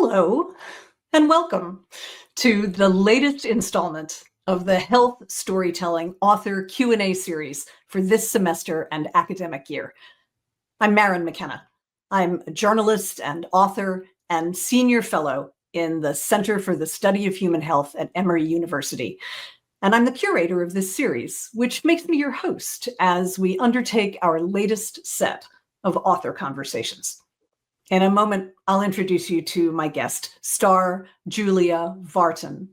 Hello, and welcome to the latest installment of the Health Storytelling Author Q&A series for this semester and academic year. I'm Maryn McKenna. I'm a journalist and author and senior fellow in the Center for the Study of Human Health at Emory University. And I'm the curator of this series, which makes me your host as we undertake our latest set of author conversations. In a moment, I'll introduce you to my guest, Starre Julia Vartan,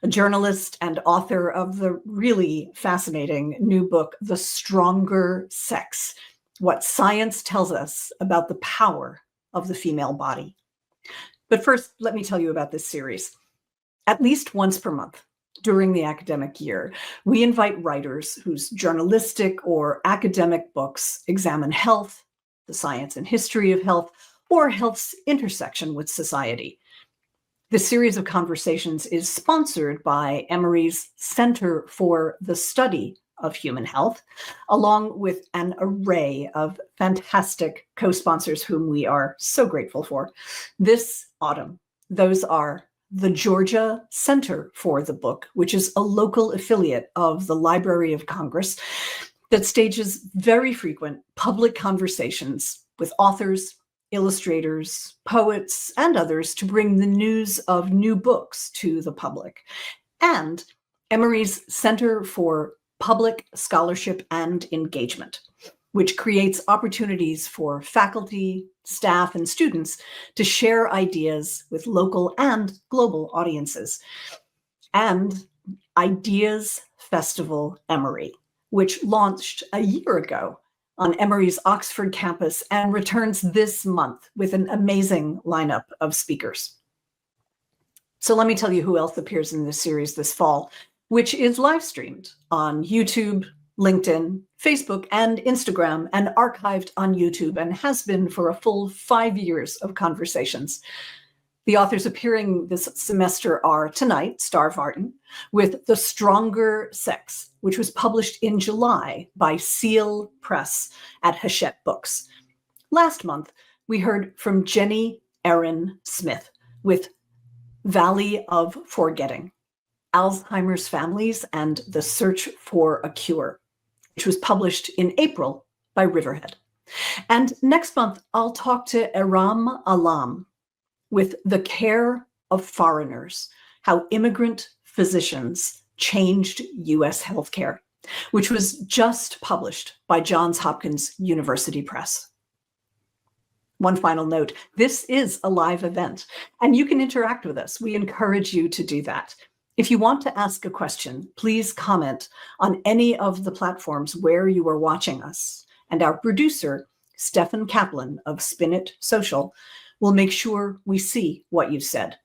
a journalist and author of the really fascinating new book, The Stronger Sex: What Science Tells Us About the Power of the Female Body. But first, let me tell you about this series. At least once per month during the academic year, we invite writers whose journalistic or academic books examine health, the science and history of health, or health's intersection with society. This series of conversations is sponsored by Emory's Center for the Study of Human Health, along with an array of fantastic co-sponsors whom we are so grateful for. This autumn, those are the Georgia Center for the Book, which is a local affiliate of the Library of Congress that stages very frequent public conversations with authors, illustrators, poets, and others to bring the news of new books to the public. And Emory's Center for Public Scholarship and Engagement, which creates opportunities for faculty, staff, and students to share ideas with local and global audiences. And Ideas Festival Emory, which launched a year ago on Emory's Oxford campus and returns this month with an amazing lineup of speakers. So let me tell you who else appears in this series this fall, which is live streamed on YouTube, LinkedIn, Facebook, and Instagram, and archived on YouTube, and has been for a full 5 years of conversations. The authors appearing this semester are tonight, Starre Vartan, with The Stronger Sex, which was published in July by Seal Press at Hachette Books. Last month, we heard from Jenny Erin Smith with Valley of Forgetting: Alzheimer's Families and the Search for a Cure, which was published in April by Riverhead. And next month, I'll talk to Iram Alam with The Care of Foreigners: How Immigrant Physicians Changed U.S. Healthcare, which was just published by Johns Hopkins University Press. One final note, this is a live event, and you can interact with us. We encourage you to do that. If you want to ask a question, please comment on any of the platforms where you are watching us, and our producer, Stefan Kaplan of Spin It Social, will make sure we see what you said.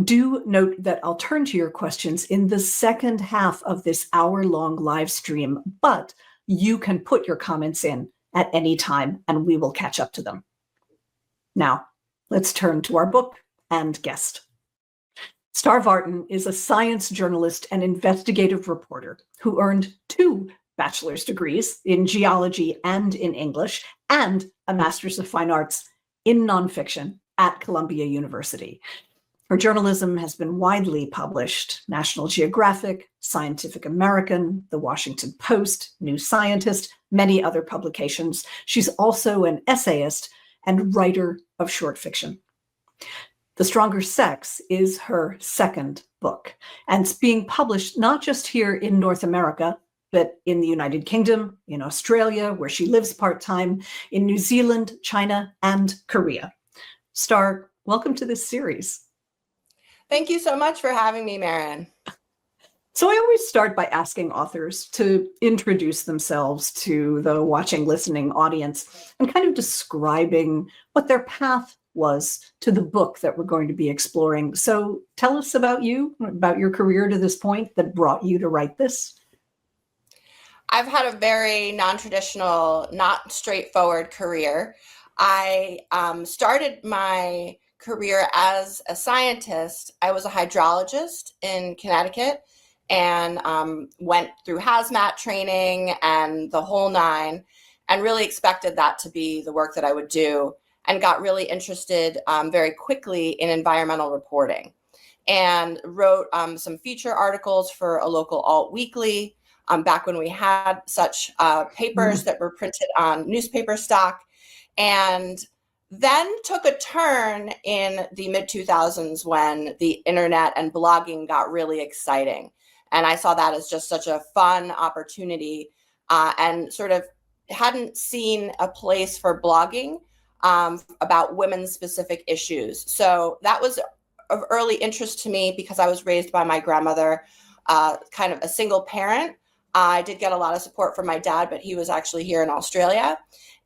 Do note that I'll turn to your questions in the second half of this hour-long live stream, but you can put your comments in at any time and we will catch up to them. Now, let's turn to our book and guest. Starre Vartan is a science journalist and investigative reporter who earned 2 bachelor's degrees in geology and in English, and a Master's of Fine Arts in nonfiction at Columbia University. Her journalism has been widely published: National Geographic, Scientific American, The Washington Post, New Scientist, many other publications. She's also an essayist and writer of short fiction. The Stronger Sex is her second book, and it's being published not just here in North America, but in the United Kingdom, in Australia, where she lives part-time, in New Zealand, China, and Korea. Starre, welcome to this series. Thank you so much for having me, Maryn. So I always start by asking authors to introduce themselves to the watching, listening audience and kind of describing what their path was to the book that we're going to be exploring. So tell us about you, about your career to this point that brought you to write this. I've had a very non-traditional, not straightforward career. I started my career as a scientist. I was a hydrologist in Connecticut and went through hazmat training and the whole nine, and really expected that to be the work that I would do and got really interested very quickly in environmental reporting, and wrote some feature articles for a local alt weekly back when we had such papers that were printed on newspaper stock, and then took a turn in the mid 2000s when the internet and blogging got really exciting. And I saw that as just such a fun opportunity, and sort of hadn't seen a place for blogging about women's specific issues. So that was of early interest to me because I was raised by my grandmother, kind of a single parent. I did get a lot of support from my dad, but he was actually here in Australia.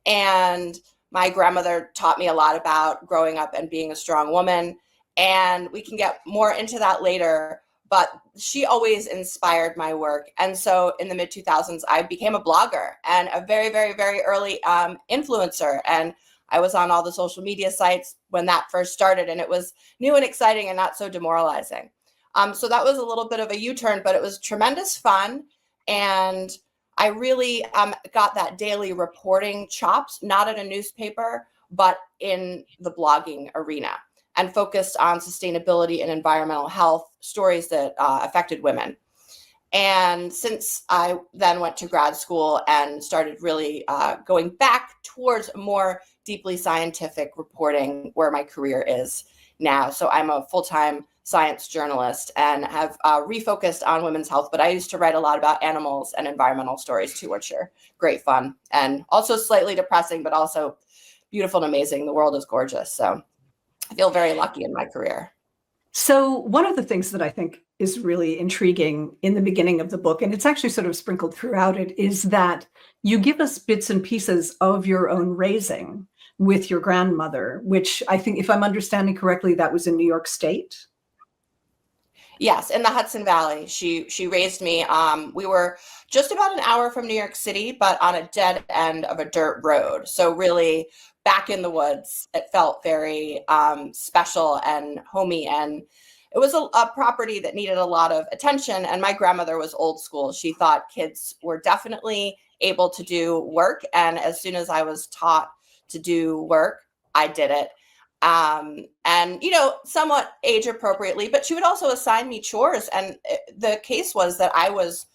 And my grandmother taught me a lot about growing up and being a strong woman. And we can get more into that later, but she always inspired my work. And so in the mid 2000s, I became a blogger and a very, very, very early influencer. And I was on all the social media sites when that first started, and it was new and exciting and not so demoralizing. So that was a little bit of a U-turn, but it was tremendous fun. And I really got that daily reporting chops, not at a newspaper, but in the blogging arena, and focused on sustainability and environmental health stories that affected women. And since I then went to grad school and started really going back towards more deeply scientific reporting, where my career is now. So I'm a full-time science journalist and have refocused on women's health, but I used to write a lot about animals and environmental stories too, which are great fun and also slightly depressing, but also beautiful and amazing. The world is gorgeous. So I feel very lucky in my career. So one of the things that I think is really intriguing in the beginning of the book, and it's actually sort of sprinkled throughout it, is that you give us bits and pieces of your own raising with your grandmother, which I think, if I'm understanding correctly, that was in New York State. Yes, in the Hudson Valley. She raised me. We were just about an hour from New York City, but on a dead end of a dirt road. So really back in the woods. It felt very special and homey, and it was a property that needed a lot of attention. And my grandmother was old school. She thought kids were definitely able to do work, and as soon as I was taught to do work, I did it. And somewhat age appropriately, but she would also assign me chores. And the case was that I was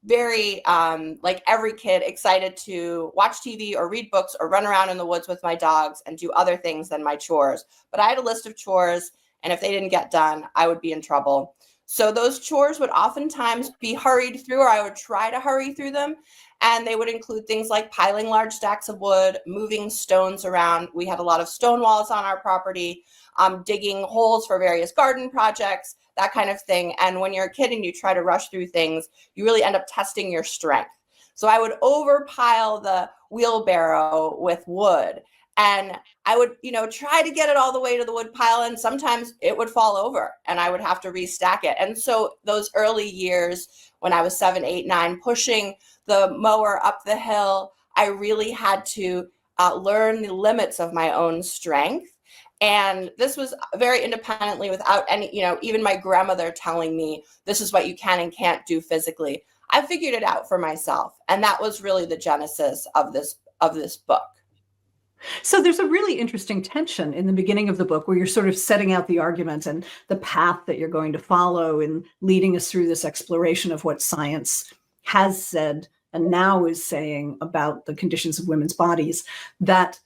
very, like every kid, excited to watch TV or read books or run around in the woods with my dogs and do other things than my chores. But I had a list of chores, and if they didn't get done, I would be in trouble. So those chores would oftentimes be hurried through, or I would try to hurry through them. And they would include things like piling large stacks of wood, moving stones around. We had a lot of stone walls on our property, digging holes for various garden projects, that kind of thing. And when you're a kid and you try to rush through things, you really end up testing your strength. So I would overpile the wheelbarrow with wood, and I would, try to get it all the way to the wood pile, and sometimes it would fall over and I would have to restack it. And so those early years when I was 7, 8, 9, pushing the mower up the hill, I really had to learn the limits of my own strength. And this was very independently, without any, even my grandmother telling me this is what you can and can't do physically. I figured it out for myself. And that was really the genesis of this book. So there's a really interesting tension in the beginning of the book where you're sort of setting out the argument and the path that you're going to follow in leading us through this exploration of what science has said and now is saying about the conditions of women's bodies, that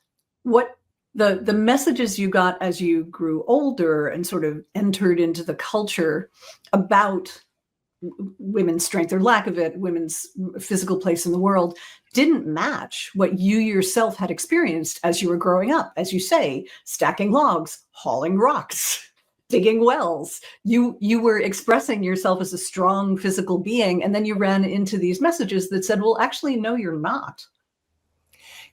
what the messages you got as you grew older and sort of entered into the culture about women's strength or lack of it, women's physical place in the world, didn't match what you yourself had experienced as you were growing up. As you say, stacking logs, hauling rocks, digging wells. You were expressing yourself as a strong physical being, and then you ran into these messages that said, well, actually, no, you're not.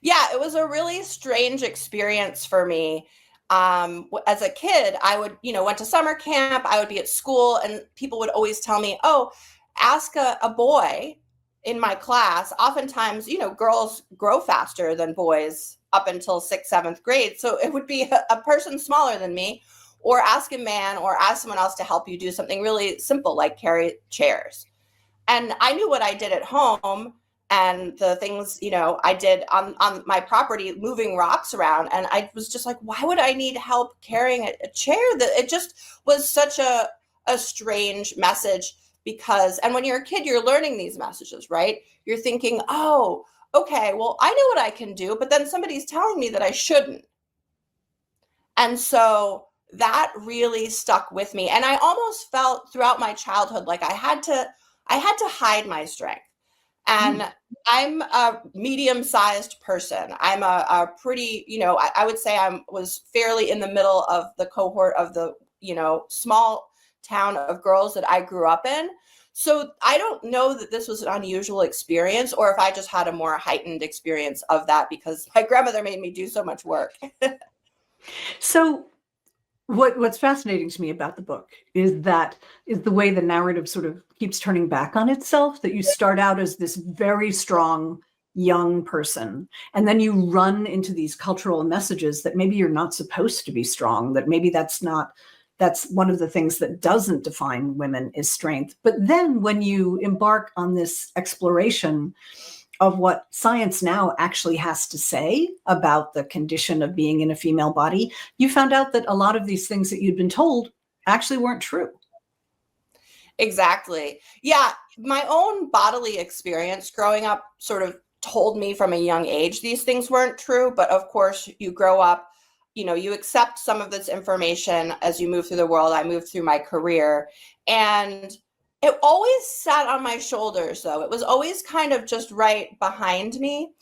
Yeah, it was a really strange experience for me. As a kid, I would, went to summer camp, I would be at school, and people would always tell me, oh, ask a boy in my class. Oftentimes, girls grow faster than boys up until 6th, 7th grade. So it would be a person smaller than me, or ask a man, or ask someone else to help you do something really simple, like carry chairs. And I knew what I did at home, and the things, I did on my property, moving rocks around. And I was just like, why would I need help carrying a chair? That it just was such a strange message, because, and when you're a kid, you're learning these messages, right? You're thinking, oh, okay, well, I know what I can do, but then somebody's telling me that I shouldn't. And so that really stuck with me. And I almost felt throughout my childhood like I had to hide my strength. And I'm a medium-sized person. I'm a pretty, I would say was fairly in the middle of the cohort of the, small town of girls that I grew up in. So I don't know that this was an unusual experience, or if I just had a more heightened experience of that because my grandmother made me do so much work. So what's fascinating to me about the book is the way the narrative sort of keeps turning back on itself, that you start out as this very strong young person, and then you run into these cultural messages that maybe you're not supposed to be strong, that maybe that's one of the things that doesn't define women is strength. But then when you embark on this exploration of what science now actually has to say about the condition of being in a female body, you found out that a lot of these things that you'd been told actually weren't true. Exactly. Yeah. My own bodily experience growing up sort of told me from a young age these things weren't true. But of course, you grow up, you accept some of this information as you move through the world. I moved through my career, and it always sat on my shoulders, though. It was always kind of just right behind me.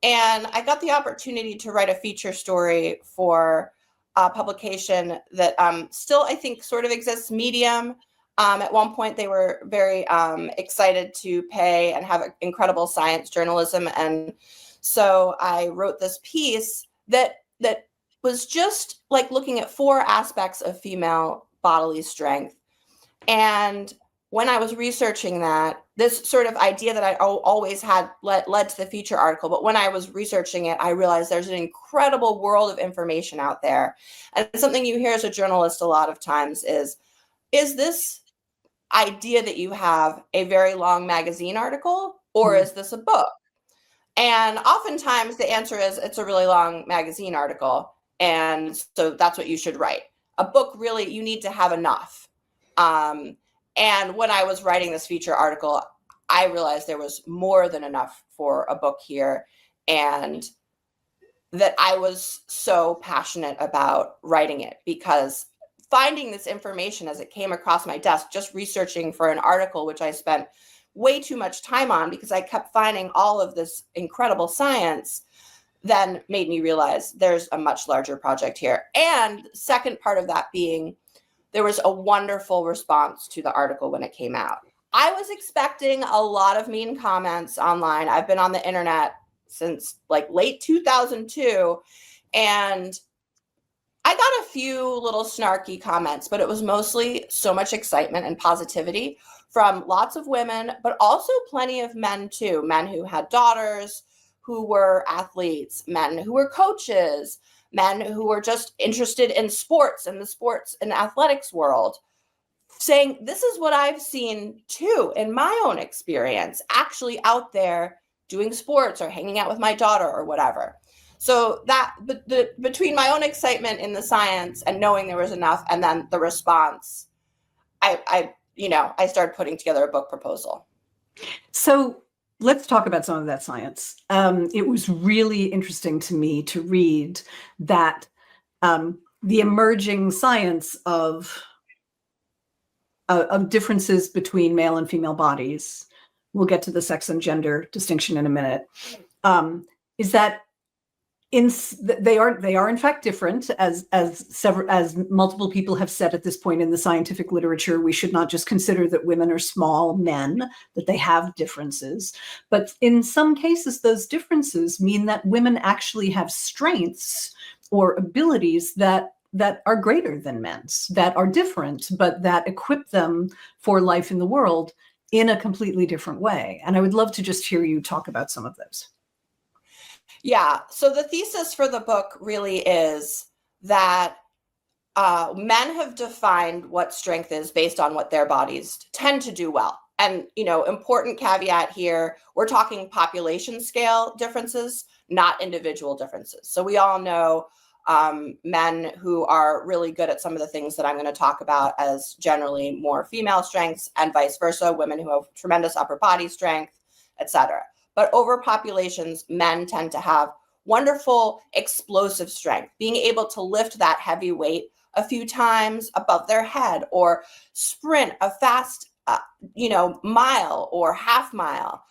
And I got the opportunity to write a feature story for a publication that still, I think, sort of exists, Medium. At one point, they were very excited to pay and have incredible science journalism. And so I wrote this piece that was just like looking at 4 aspects of female bodily strength. And when I was researching that, this sort of idea that I always had led to the feature article. But when I was researching it, I realized there's an incredible world of information out there. And something you hear as a journalist a lot of times is this idea that you have a very long magazine article, or is this a book? And oftentimes the answer is it's a really long magazine article. And so that's what you should write. A book, really, you need to have enough. And when I was writing this feature article, I realized there was more than enough for a book here, and that I was so passionate about writing it, because finding this information as it came across my desk, just researching for an article, which I spent way too much time on because I kept finding all of this incredible science, then made me realize there's a much larger project here. And the second part of that being, there was a wonderful response to the article when it came out. I was expecting a lot of mean comments online. I've been on the internet since like late 2002, and I got a few little snarky comments, but it was mostly so much excitement and positivity from lots of women, but also plenty of men too. Men who had daughters, who were athletes, men who were coaches, men who were just interested in sports and the sports and athletics world, saying, this is what I've seen too in my own experience, actually out there doing sports or hanging out with my daughter or whatever. So that between my own excitement in the science and knowing there was enough, and then the response, I started putting together a book proposal. So let's talk about some of that science. It was really interesting to me to read that the emerging science of differences between male and female bodies, we'll get to the sex and gender distinction in a minute, is that they are in fact different, as multiple people have said at this point in the scientific literature. We should not just consider that women are small men, that they have differences. But in some cases, those differences mean that women actually have strengths or abilities that are greater than men's, that are different, but that equip them for life in the world in a completely different way. And I would love to just hear you talk about some of those. Yeah. So the thesis for the book really is that men have defined what strength is based on what their bodies tend to do well. and, important caveat here, we're talking population scale differences, not individual differences. So we all know men who are really good at some of the things that I'm going to talk about as generally more female strengths, and vice versa, women who have tremendous upper body strength, etc. But over populations, men tend to have wonderful explosive strength, being able to lift that heavy weight a few times above their head, or sprint a fast, mile or half mile.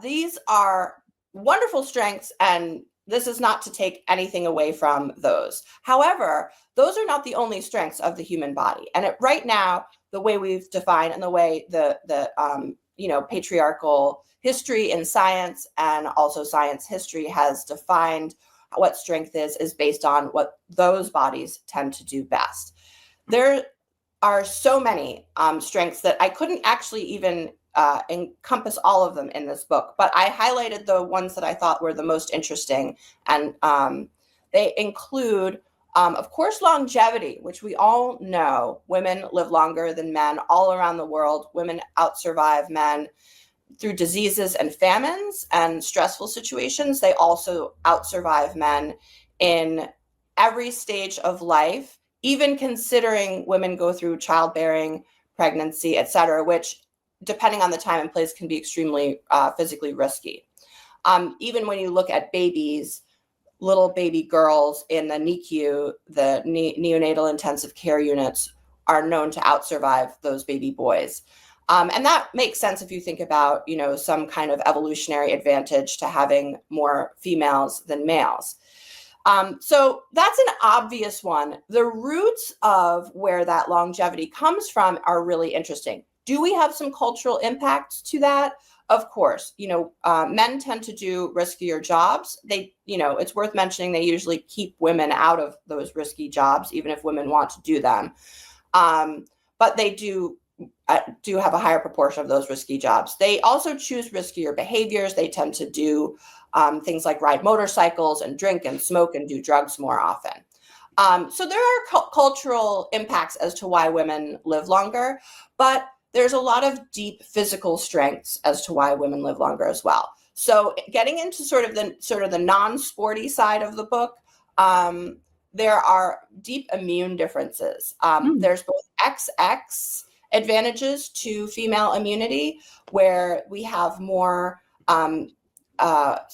These are wonderful strengths, and this is not to take anything away from those. However, those are not the only strengths of the human body. And right now, the way we've defined, and the way the patriarchal history in science, and also science history, has defined what strength is based on what those bodies tend to do best. There are so many strengths that I couldn't actually even encompass all of them in this book, but I highlighted the ones that I thought were the most interesting. And they include, of course, longevity, which we all know women live longer than men all around the world. Women outsurvive men through diseases and famines and stressful situations. They also outsurvive men in every stage of life, even considering women go through childbearing, pregnancy, etc., which, depending on the time and place, can be extremely physically risky. Even when you look at babies, little baby girls in the NICU, the neonatal intensive care units, are known to outsurvive those baby boys. And that makes sense if you think about, some kind of evolutionary advantage to having more females than males. So that's an obvious one. The roots of where that longevity comes from are really interesting. Do we have some cultural impacts to that? Of course. Men tend to do riskier jobs. It's worth mentioning they usually keep women out of those risky jobs, even if women want to do them. But they do have a higher proportion of those risky jobs. They also choose riskier behaviors. They tend to do things like ride motorcycles and drink and smoke and do drugs more often. So there are cultural impacts as to why women live longer, but there's a lot of deep physical strengths as to why women live longer as well. So getting into sort of the non-sporty side of the book, there are deep immune differences. There's both XX advantages to female immunity, where we have more of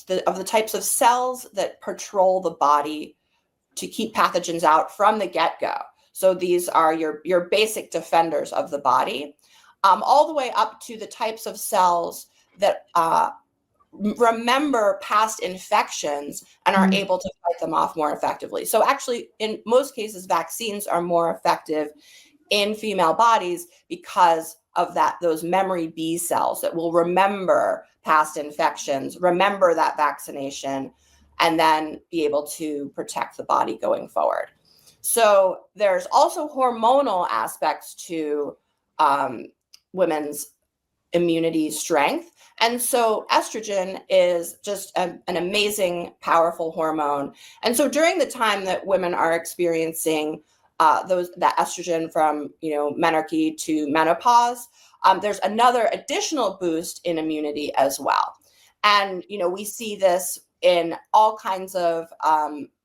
the types of cells that patrol the body to keep pathogens out from the get-go. So these are your basic defenders of the body, all the way up to the types of cells that remember past infections and are able to fight them off more effectively. So actually, in most cases, vaccines are more effective in female bodies because of those memory B cells that will remember past infections, remember that vaccination, and then be able to protect the body going forward. So there's also hormonal aspects to women's immunity strength. And so estrogen is just an amazing, powerful hormone. And so during the time that women are experiencing that estrogen from menarche to menopause, there's another additional boost in immunity as well. And we see this in all kinds of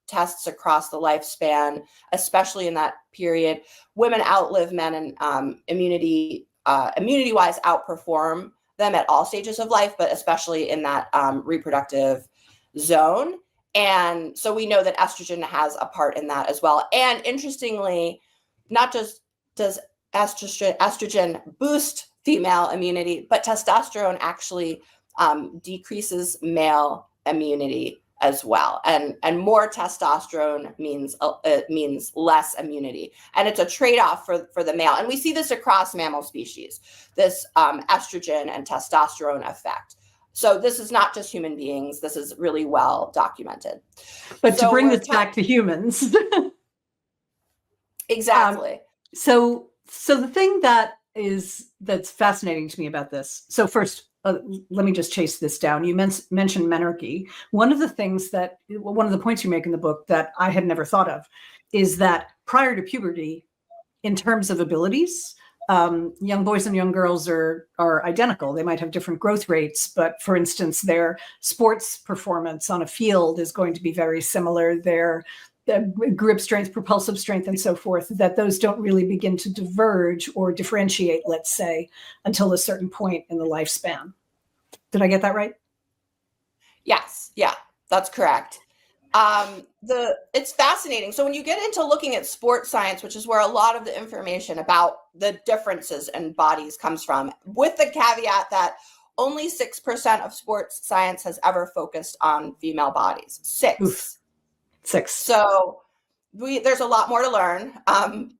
tests across the lifespan, especially in that period. Women outlive men, and immunity-wise outperform them at all stages of life, but especially in that reproductive zone. And so we know that estrogen has a part in that as well. And interestingly, not just does estrogen boost female immunity, but testosterone actually decreases male immunity as well. And more testosterone means less immunity. And it's a trade-off for the male. And we see this across mammal species, this estrogen and testosterone effect. So this is not just human beings. This is really well documented. But to bring this back to humans. Exactly. So the thing that's fascinating to me about this. So first, let me just chase this down. You mentioned menarche. One of the points you make in the book that I had never thought of is that prior to puberty, in terms of abilities, young boys and young girls are identical. They might have different growth rates, but for instance, their sports performance on a field is going to be very similar. Their grip strength, propulsive strength, and so forth, that those don't really begin to diverge or differentiate, let's say, until a certain point in the lifespan. Did I get that right? Yes, yeah, that's correct. It's fascinating. So when you get into looking at sports science, which is where a lot of the information about the differences in bodies comes from, with the caveat that only 6% of sports science has ever focused on female bodies. Oof. 6. So there's a lot more to learn,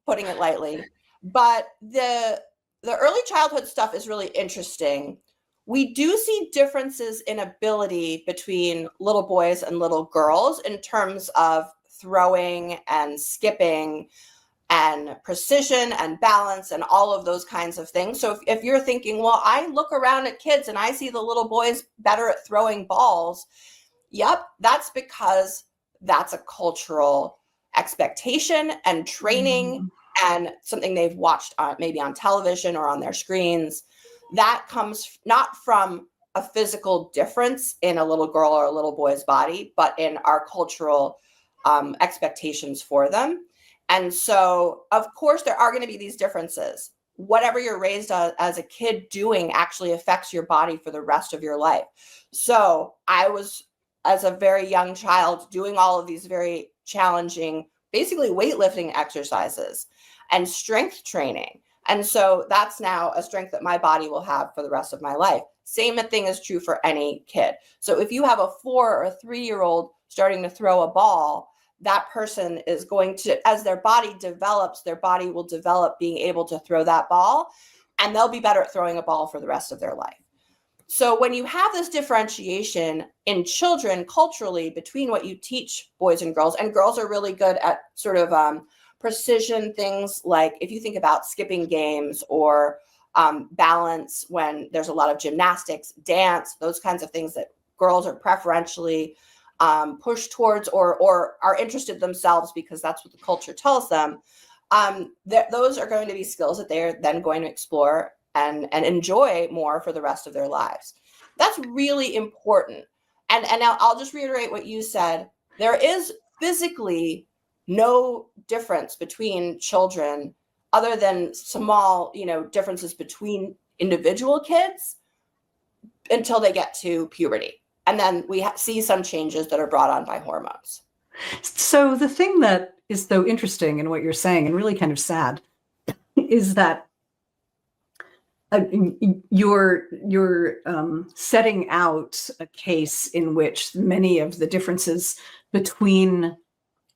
putting it lightly. But the early childhood stuff is really interesting. We do see differences in ability between little boys and little girls in terms of throwing and skipping and precision and balance and all of those kinds of things. So if you're thinking, well, I look around at kids and I see the little boys better at throwing balls, yep, that's because that's a cultural expectation and training and something they've watched maybe on television or on their screens. That comes not from a physical difference in a little girl or a little boy's body, but in our cultural expectations for them. And so, of course, there are going to be these differences. Whatever you're raised as a kid doing actually affects your body for the rest of your life. So I was, as a very young child, doing all of these very challenging, basically weightlifting exercises and strength training. And so that's now a strength that my body will have for the rest of my life. Same thing is true for any kid. So if you have a 4 or 3-year-old starting to throw a ball, that person is going to, as their body develops, their body will develop being able to throw that ball, and they'll be better at throwing a ball for the rest of their life. So when you have this differentiation in children culturally between what you teach boys and girls are really good at sort of precision things, like if you think about skipping games or balance, when there's a lot of gymnastics, dance, those kinds of things that girls are preferentially pushed towards or are interested themselves because that's what the culture tells them. Those are going to be skills that they're then going to explore and enjoy more for the rest of their lives. That's really important. And now I'll just reiterate what you said. There is physically no difference between children other than small, differences between individual kids until they get to puberty. And then we see some changes that are brought on by hormones. So the thing that is so interesting in what you're saying, and really kind of sad, is that you're setting out a case in which many of the differences between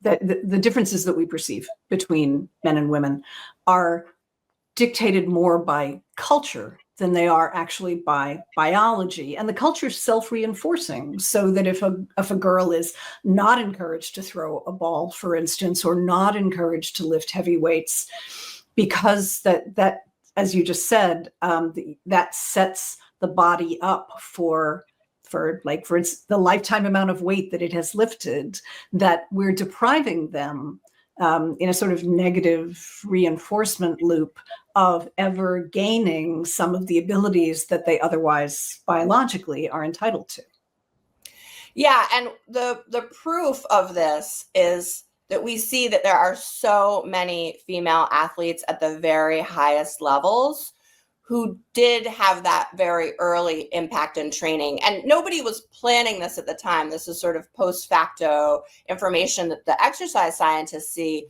the differences that we perceive between men and women are dictated more by culture than they are actually by biology. And the culture is self-reinforcing, so that if a girl is not encouraged to throw a ball, for instance, or not encouraged to lift heavy weights, because that as you just said, that sets the body up for the lifetime amount of weight that it has lifted, that we're depriving them in a sort of negative reinforcement loop of ever gaining some of the abilities that they otherwise biologically are entitled to. Yeah, and the proof of this is that we see that there are so many female athletes at the very highest levels who did have that very early impact in training. And nobody was planning this at the time. This is sort of post facto information that the exercise scientists see.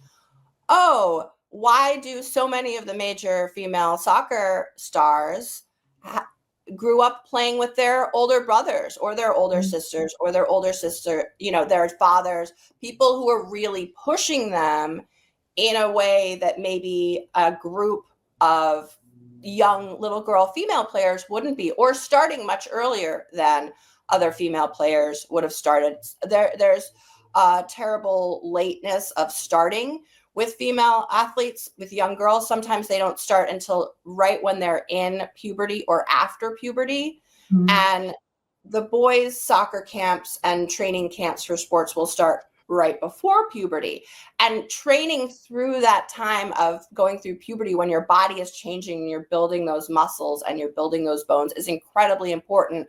Oh, why do so many of the major female soccer stars grew up playing with their older brothers or their older sisters or their older sister, their fathers, people who are really pushing them in a way that maybe a group of young little girl female players wouldn't be, or starting much earlier than other female players would have started. There's a terrible lateness of starting with female athletes, with young girls. Sometimes they don't start until right when they're in puberty or after puberty. Mm-hmm. And the boys' soccer camps and training camps for sports will start right before puberty. And training through that time of going through puberty when your body is changing and you're building those muscles and you're building those bones is incredibly important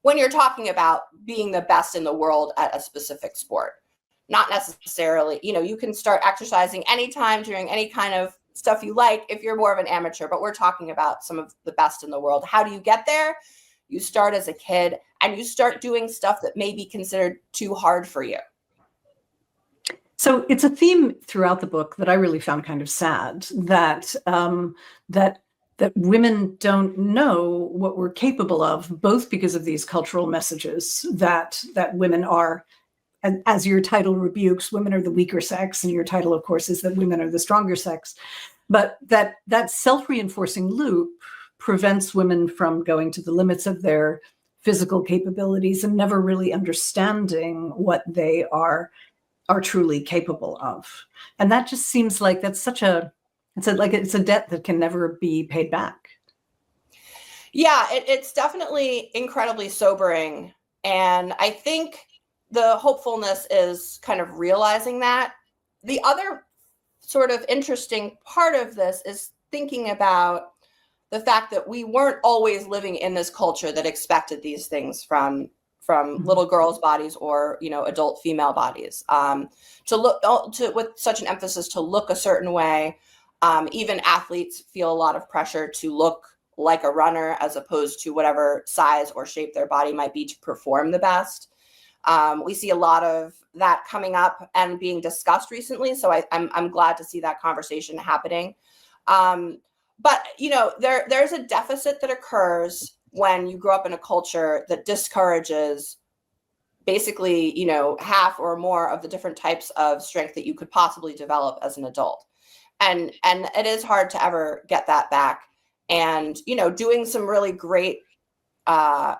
when you're talking about being the best in the world at a specific sport. Not necessarily, you can start exercising anytime during any kind of stuff you like if you're more of an amateur, but we're talking about some of the best in the world. How do you get there? You start as a kid and you start doing stuff that may be considered too hard for you. So it's a theme throughout the book that I really found kind of sad, that that women don't know what we're capable of, both because of these cultural messages that women are, and as your title rebukes, women are the weaker sex, and your title, of course, is that women are the stronger sex. But that self-reinforcing loop prevents women from going to the limits of their physical capabilities and never really understanding what they are truly capable of. And that just seems like that's it's a debt that can never be paid back. Yeah, it's definitely incredibly sobering. And I think the hopefulness is kind of realizing that. The other sort of interesting part of this is thinking about the fact that we weren't always living in this culture that expected these things from little girls' bodies or adult female bodies, to look with such an emphasis to look a certain way. Even athletes feel a lot of pressure to look like a runner as opposed to whatever size or shape their body might be to perform the best. We see a lot of that coming up and being discussed recently. So I'm glad to see that conversation happening. But there's a deficit that occurs when you grow up in a culture that discourages basically, half or more of the different types of strength that you could possibly develop as an adult. And it is hard to ever get that back. And, doing some really great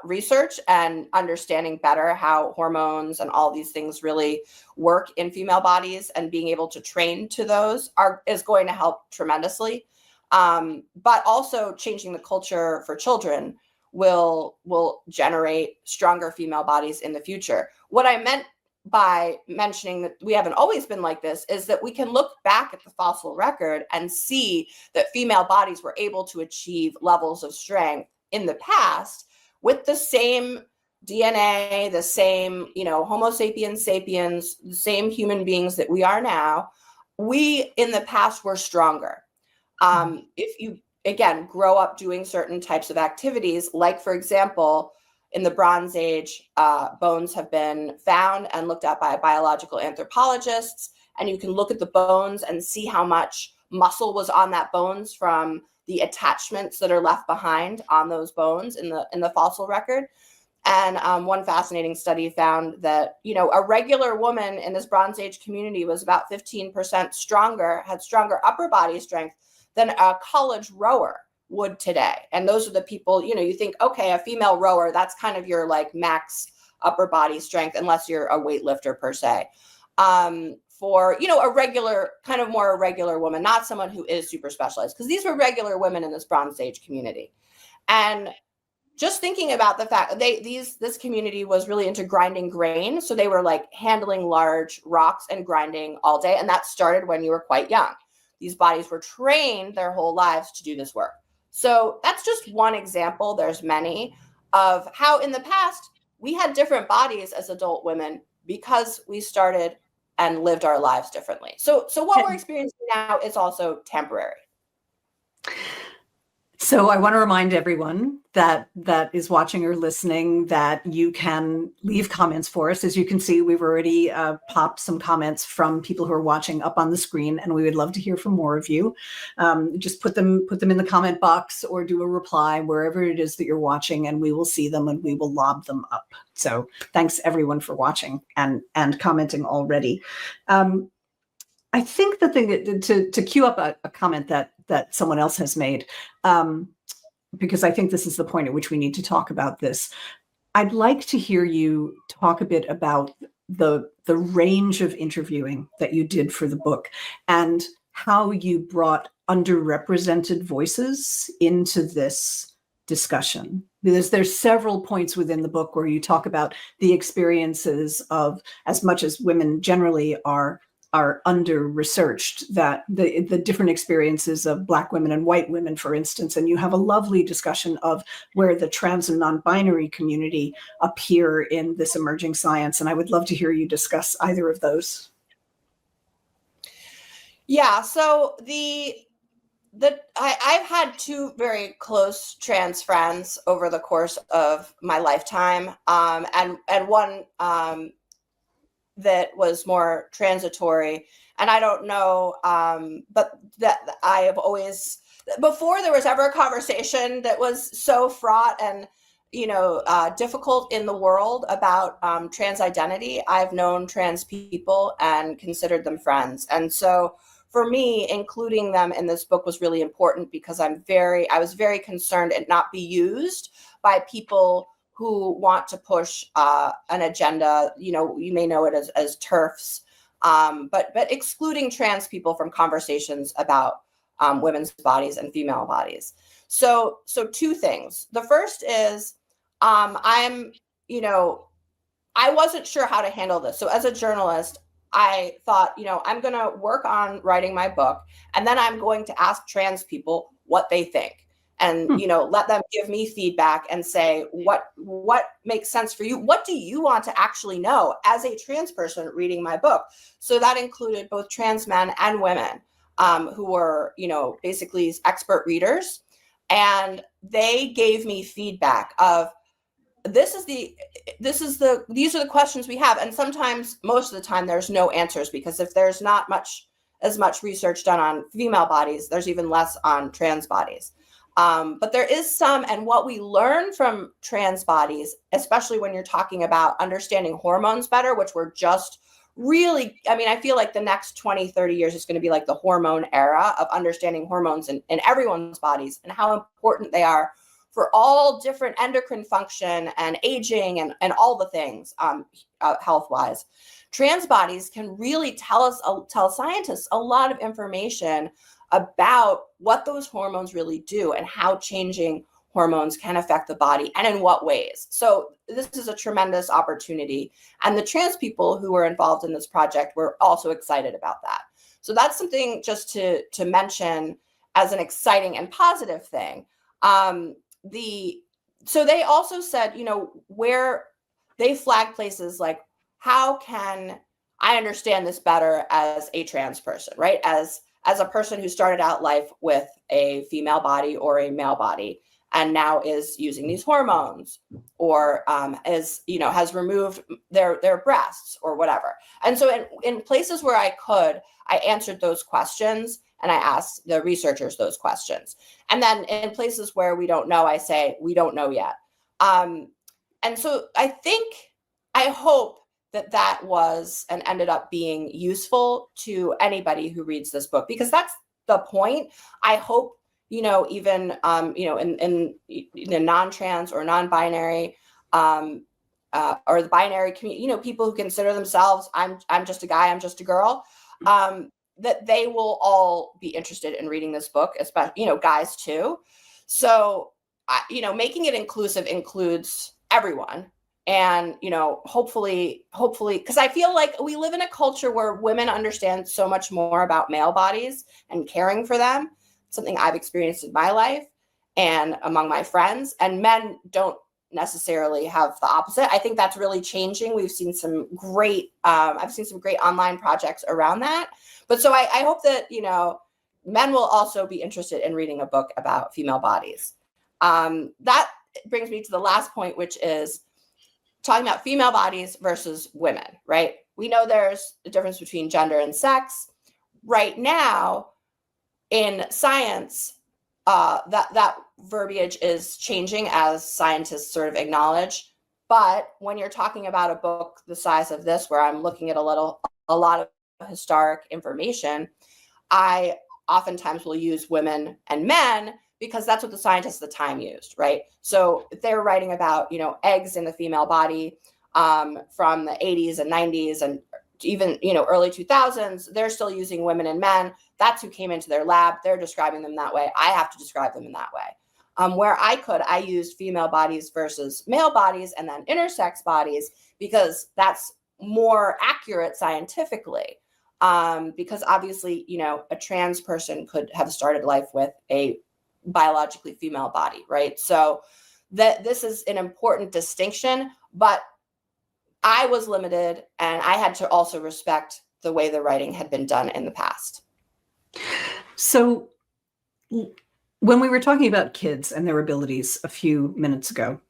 research and understanding better how hormones and all these things really work in female bodies and being able to train to those is going to help tremendously. But also changing the culture for children will generate stronger female bodies in the future. What I meant by mentioning that we haven't always been like this is that we can look back at the fossil record and see that female bodies were able to achieve levels of strength in the past with the same DNA, the same, Homo sapiens sapiens, the same human beings that we are now. We in the past were stronger. If you, again, grow up doing certain types of activities, like, for example, in the Bronze Age, bones have been found and looked at by biological anthropologists, and you can look at the bones and see how much muscle was on that bones from the attachments that are left behind on those bones in the fossil record. And one fascinating study found that, a regular woman in this Bronze Age community was about 15% stronger, had stronger upper body strength than a college rower would today. And those are the people, you think, okay, a female rower, that's kind of your like max upper body strength, unless you're a weightlifter per se. For, a regular, kind of more a regular woman, not someone who is super specialized, because these were regular women in this Bronze Age community. And just thinking about the fact that this community was really into grinding grain. So they were like handling large rocks and grinding all day. And that started when you were quite young. These bodies were trained their whole lives to do this work. So that's just one example. There's many of how in the past we had different bodies as adult women because we started and lived our lives differently. So what we're experiencing now is also temporary. So I want to remind everyone that is watching or listening that you can leave comments for us. As you can see, we've already popped some comments from people who are watching up on the screen, and we would love to hear from more of you. Just put them in the comment box or do a reply wherever it is that you're watching, and we will see them and we will lob them up. So thanks everyone for watching and commenting already. I think the thing that, to queue up a comment that someone else has made, because I think this is the point at which we need to talk about this. I'd like to hear you talk a bit about the range of interviewing that you did for the book and how you brought underrepresented voices into this discussion, because there's several points within the book where you talk about the experiences of, as much as women generally are under-researched, that the different experiences of Black women and white women, for instance, and you have a lovely discussion of where the trans and non-binary community appear in this emerging science. And I would love to hear you discuss either of those. Yeah, so I've had two very close trans friends over the course of my lifetime, and one that was more transitory. And I don't know, but that I have always, before there was ever a conversation that was so fraught and difficult in the world about trans identity, I've known trans people and considered them friends. And so for me, including them in this book was really important because I was very concerned it not be used by people who want to push an agenda. You may know it as TERFs, but excluding trans people from conversations about women's bodies and female bodies. So two things. The first is I wasn't sure how to handle this. So as a journalist, I thought, I'm going to work on writing my book, and then I'm going to ask trans people what they think, and let them give me feedback and say what makes sense for you. What do you want to actually know as a trans person reading my book? So that included both trans men and women who were, basically expert readers, and they gave me feedback of, these are the questions we have. And sometimes, most of the time, there's no answers, because if there's not as much research done on female bodies, there's even less on trans bodies. But there is some, and what we learn from trans bodies, especially when you're talking about understanding hormones better, which we're just really, I feel like the next 20, 30 years is going to be like the hormone era of understanding hormones in everyone's bodies and how important they are for all different endocrine function and aging and all the things health-wise. Trans bodies can really tell scientists a lot of information about what those hormones really do and how changing hormones can affect the body and in what ways. So this is a tremendous opportunity. And the trans people who were involved in this project were also excited about that. So that's something just to mention as an exciting and positive thing. So they also said, where they flagged places like, how can I understand this better as a trans person, right? As a person who started out life with a female body or a male body and now is using these hormones, or has removed their breasts or whatever. And so in places where I answered those questions, and I asked the researchers those questions. And then in places where we don't know, I say, we don't know yet. And so I hope that was and ended up being useful to anybody who reads this book, because that's the point. I hope, even, in the non-trans or non-binary or the binary community, people who consider themselves, I'm just a guy, I'm just a girl, that they will all be interested in reading this book, especially, guys too. So, making it inclusive includes everyone. And, hopefully, because I feel like we live in a culture where women understand so much more about male bodies and caring for them, something I've experienced in my life and among my friends, and men don't necessarily have the opposite. I think that's really changing. We've seen some great, I've seen some great online projects around that. But so I hope that, men will also be interested in reading a book about female bodies. That brings me to the last point, which is talking about female bodies versus women, right? We know there's a difference between gender and sex. Right now, in science, that verbiage is changing as scientists sort of acknowledge. But when you're talking about a book the size of this, where I'm looking at a lot of historic information, I oftentimes will use women and men because that's what the scientists at the time used, right? So if they were writing about, eggs in the female body from the 80s and 90s and even, early 2000s, they're still using women and men. That's who came into their lab. They're describing them that way. I have to describe them in that way. Where I used female bodies versus male bodies and then intersex bodies because that's more accurate scientifically. Because obviously, a trans person could have started life with a biologically female body, right? So that this is an important distinction, but I was limited and I had to also respect the way the writing had been done in the past. So when we were talking about kids and their abilities a few minutes ago,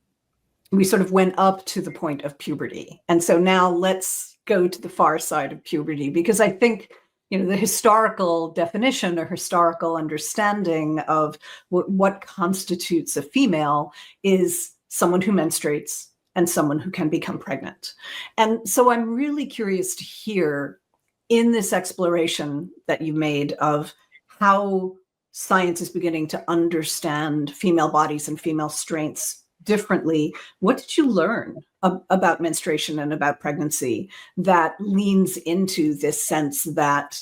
we sort of went up to the point of puberty. And so now let's go to the far side of puberty, because I think, the historical definition or historical understanding of what constitutes a female is someone who menstruates and someone who can become pregnant. And so I'm really curious to hear, in this exploration that you made of how science is beginning to understand female bodies and female strengths differently, what did you learn about menstruation and about pregnancy that leans into this sense that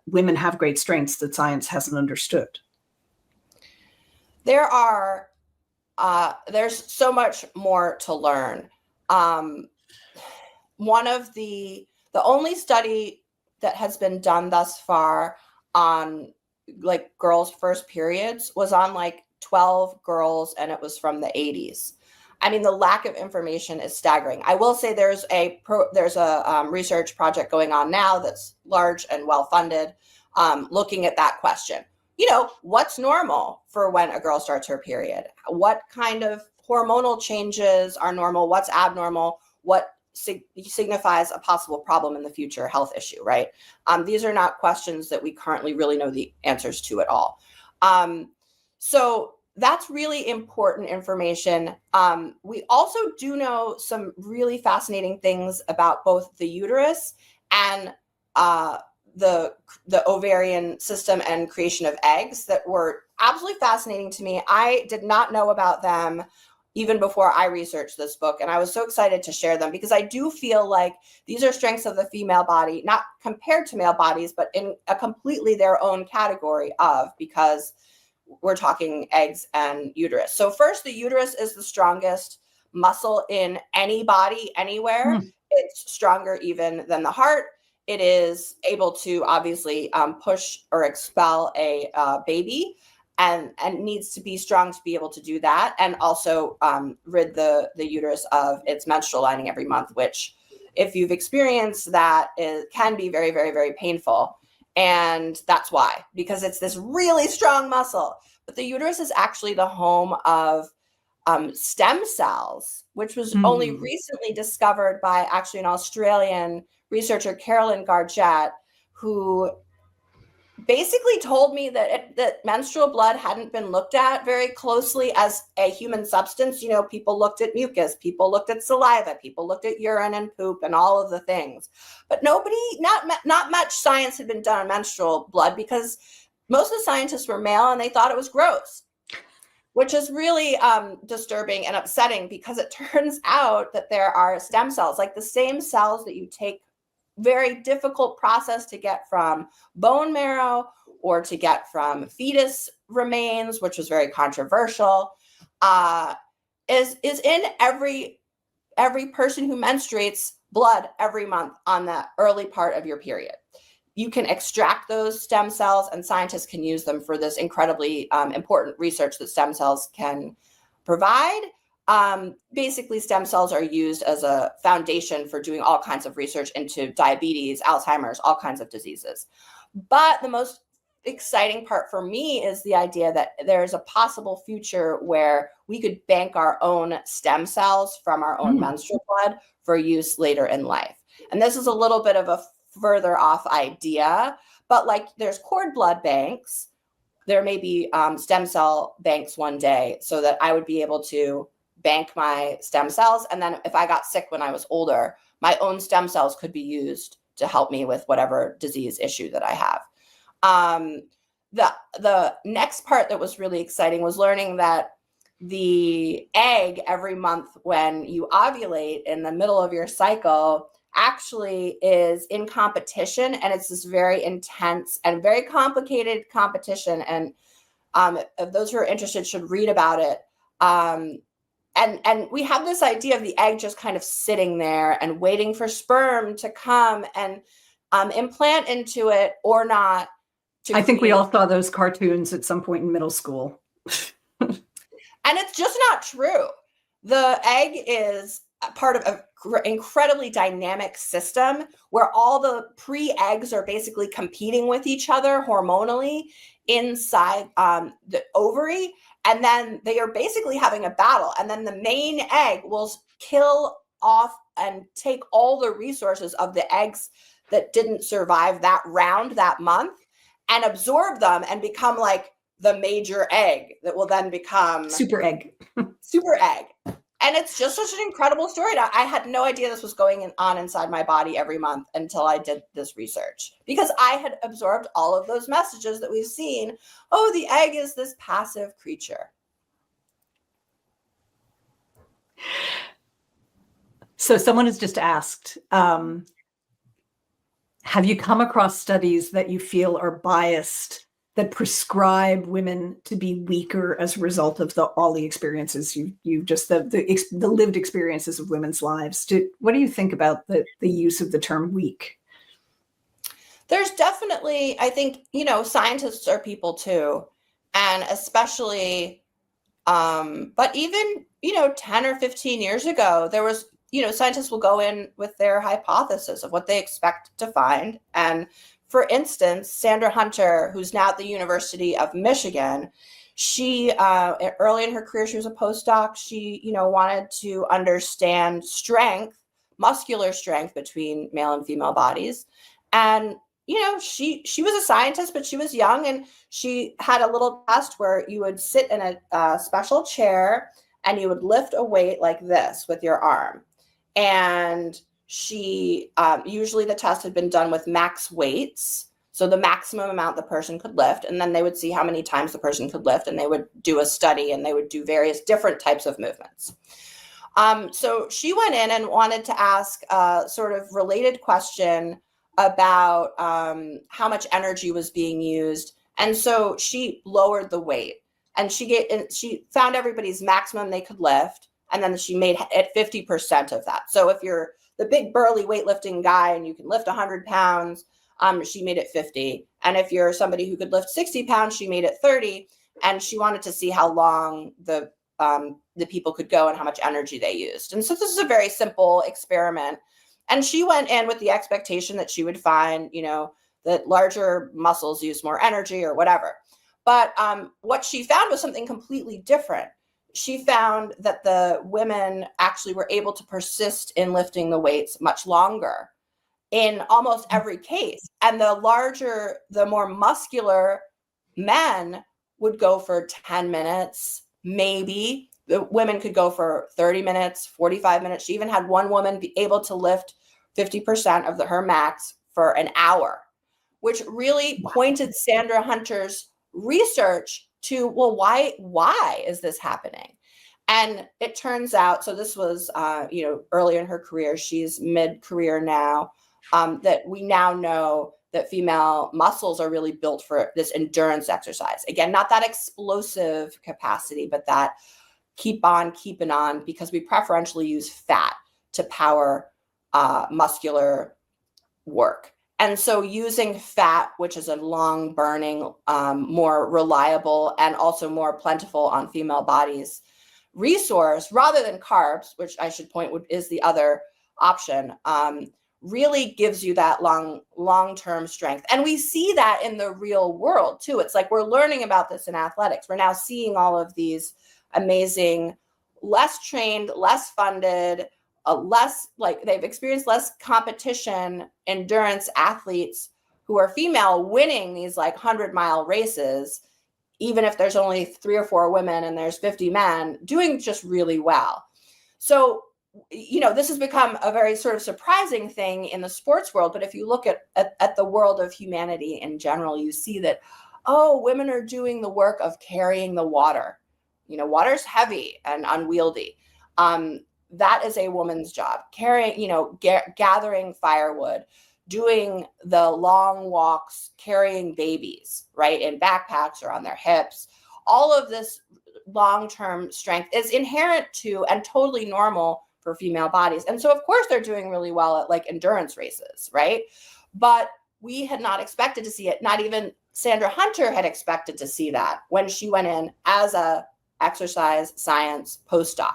women have great strengths that science hasn't understood? There's so much more to learn. One of the only study that has been done thus far on like girls' first periods was on like 12 girls, and it was from the 80s. I mean, the lack of information is staggering. I will say there's a research project going on now that's large and well funded, looking at that question. What's normal for when a girl starts her period? What kind of hormonal changes are normal? What's abnormal? What signifies a possible problem in the future, health issue, right? These are not questions that we currently really know the answers to at all. So that's really important information. We also do know some really fascinating things about both the uterus and the ovarian system and creation of eggs that were absolutely fascinating to me. I did not know about them even before I researched this book, and I was so excited to share them because I do feel like these are strengths of the female body, not compared to male bodies, but in a completely their own category because we're talking eggs and uterus. So first, the uterus is the strongest muscle in any body anywhere. It's stronger even than the heart. It is able to obviously push or expel a baby, and needs to be strong to be able to do that, and also rid the uterus of its menstrual lining every month, which, if you've experienced that, it can be very, very, very painful. And that's why, because it's this really strong muscle. But the uterus is actually the home of stem cells, which was only recently discovered by actually an Australian researcher, Carolyn Gargett, who basically told me that menstrual blood hadn't been looked at very closely as a human substance. People looked at mucus, people looked at saliva, people looked at urine and poop and all of the things. But not much science had been done on menstrual blood because most of the scientists were male and they thought it was gross, which is really disturbing and upsetting because it turns out that there are stem cells, like the same cells that you take very difficult process to get from bone marrow or to get from fetus remains, which was very controversial, is in every person who menstruates blood every month on the early part of your period. You can extract those stem cells, and scientists can use them for this incredibly important research that stem cells can provide. Basically, stem cells are used as a foundation for doing all kinds of research into diabetes, Alzheimer's, all kinds of diseases. But the most exciting part for me is the idea that there's a possible future where we could bank our own stem cells from our own menstrual blood for use later in life. And this is a little bit of a further off idea, but like there's cord blood banks, there may be stem cell banks one day, so that I would be able to bank my stem cells. And then if I got sick when I was older, my own stem cells could be used to help me with whatever disease issue that I have. The next part that was really exciting was learning that the egg every month when you ovulate in the middle of your cycle actually is in competition, and it's this very intense and very complicated competition. And If those who are interested should read about it. And we have this idea of the egg just kind of sitting there and waiting for sperm to come and implant into it or not. I think we all saw those cartoons at some point in middle school. And it's just not true. The egg is part of an incredibly dynamic system where all the pre-eggs are basically competing with each other hormonally inside the ovary. And then they are basically having a battle. And then the main egg will kill off and take all the resources of the eggs that didn't survive that round that month and absorb them and become like the major egg that will then become super egg. Super egg. And it's just such an incredible story. I had no idea this was going on inside my body every month until I did this research, because I had absorbed all of those messages that we've seen. Oh, the egg is this passive creature. So someone has just asked, have you come across studies that you feel are biased, that prescribe women to be weaker as a result of all the experiences you just the lived experiences of women's lives? What do you think about the use of the term weak? There's definitely, I think, scientists are people too, and especially, but even 10 or 15 years ago, there was, scientists will go in with their hypothesis of what they expect to find. And for instance, Sandra Hunter, who's now at the University of Michigan, she early in her career, she was a postdoc. She, wanted to understand muscular strength between male and female bodies. And, she was a scientist, but she was young, and she had a little test where you would sit in a special chair and you would lift a weight like this with your arm. And she usually the test had been done with max weights, so the maximum amount the person could lift, and then they would see how many times the person could lift, and they would do a study, and they would do various different types of movements. So she went in and wanted to ask a sort of related question about how much energy was being used, and so she lowered the weight, and she found everybody's maximum they could lift, and then she made it 50% of that. So if you're the big burly weightlifting guy and you can lift 100 pounds, she made it 50. And if you're somebody who could lift 60 pounds, she made it 30. And she wanted to see how long the people could go and how much energy they used. And so this is a very simple experiment. And she went in with the expectation that she would find, that larger muscles use more energy or whatever. But what she found was something completely different. She found that the women actually were able to persist in lifting the weights much longer in almost every case. And the more muscular men would go for 10 minutes, maybe. The women could go for 30 minutes, 45 minutes. She even had one woman be able to lift 50% of her max for an hour, which really pointed Sandra Hunter's research to, well, why is this happening? And it turns out, so this was, early in her career, she's mid-career now, that we now know that female muscles are really built for this endurance exercise. Again, not that explosive capacity, but that keep on keeping on, because we preferentially use fat to power muscular work. And so using fat, which is a long burning, more reliable and also more plentiful on female bodies resource, rather than carbs, which I should point is the other option, really gives you that long-term strength. And we see that in the real world too. It's like we're learning about this in athletics. We're now seeing all of these amazing, less trained, less funded, they've experienced less competition endurance athletes who are female winning these 100-mile races, even if there's only 3 or 4 women and there's 50 men, doing just really well. So, this has become a very sort of surprising thing in the sports world. But if you look at the world of humanity in general, you see that, women are doing the work of carrying the water. Water's heavy and unwieldy. That is a woman's job. Carrying, gathering firewood, doing the long walks, carrying babies, right, in backpacks or on their hips. All of this long-term strength is inherent to and totally normal for female bodies. And so, of course, they're doing really well at like endurance races, right? But we had not expected to see it. Not even Sandra Hunter had expected to see that when she went in as a exercise science postdoc.